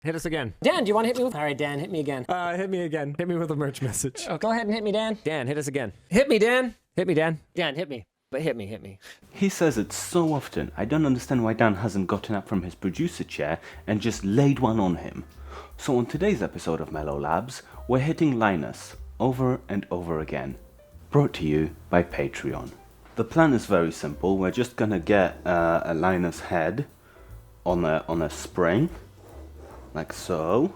Hit us again. Dan, do you want to hit me with... All right, Dan, hit me again. Hit me again. Hit me with a merch message. Oh, go ahead and hit me, Dan. Dan, hit us again. Hit me, Dan. Hit me, Dan. Dan, hit me. But hit me. He says it so often, I don't understand why Dan hasn't gotten up from his producer chair and just laid one on him. So on today's episode of Mellow Labs, we're hitting Linus over and over again. Brought to you by Patreon. The plan is very simple. We're just gonna get a Linus head on a spring, like so.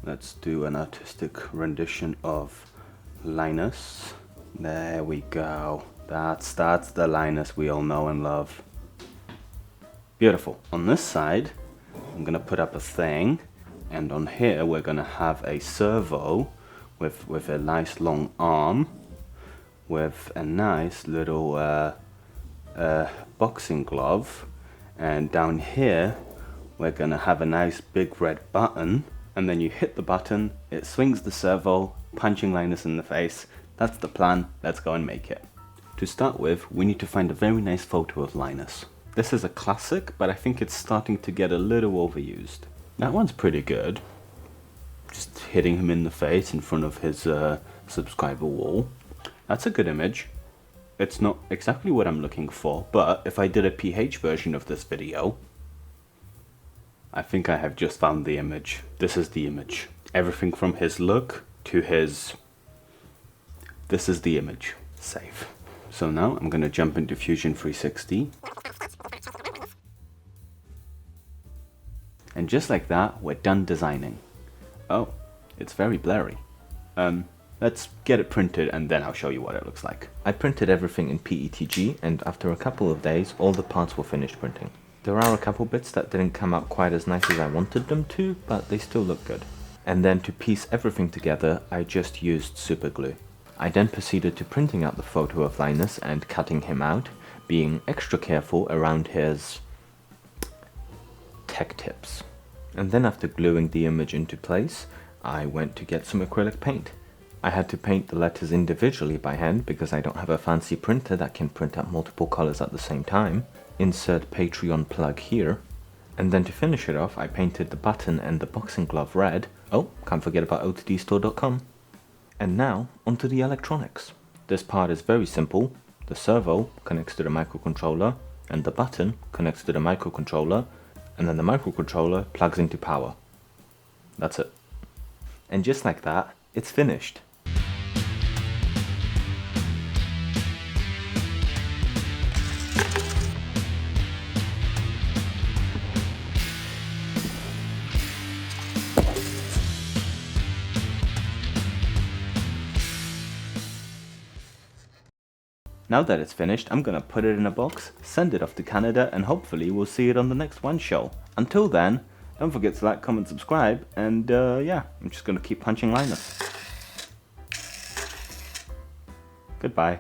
Let's do an artistic rendition of Linus. There we go. That's the Linus we all know and love. Beautiful. On this side, I'm gonna put up a thing, and on here we're gonna have a servo with a nice long arm, with a nice little boxing glove, and down here we're gonna have a nice big red button, and then you hit the button, it swings the servo, punching Linus in the face. That's the plan. Let's go and make it. To start with, we need to find a very nice photo of Linus. This is a classic, but I think it's starting to get a little overused. That one's pretty good. Just hitting him in the face in front of his subscriber wall. That's a good image. It's not exactly what I'm looking for, but if I did a PH version of this video, I think I have just found the image. This is the image. Everything from his look to his... This is the image. Save. So now I'm going to jump into Fusion 360. And just like that, we're done designing. Oh, it's very blurry. Let's get it printed and then I'll show you what it looks like. I printed everything in PETG, and after a couple of days, all the parts were finished printing. There are a couple bits that didn't come out quite as nice as I wanted them to, but they still look good. And then to piece everything together, I just used super glue. I then proceeded to printing out the photo of Linus and cutting him out, being extra careful around his tech tips. And then after gluing the image into place, I went to get some acrylic paint. I had to paint the letters individually by hand because I don't have a fancy printer that can print out multiple colors at the same time. Insert Patreon plug here. And then to finish it off, I painted the button and the boxing glove red. Oh, can't forget about otdstore.com. And now, onto the electronics. This part is very simple. The servo connects to the microcontroller, and the button connects to the microcontroller, and then the microcontroller plugs into power. That's it. And just like that, it's finished. Now that it's finished, I'm gonna put it in a box, send it off to Canada, and hopefully we'll see it on the next One Show. Until then, don't forget to like, comment, subscribe, and yeah, I'm just gonna keep punching Linus. Goodbye.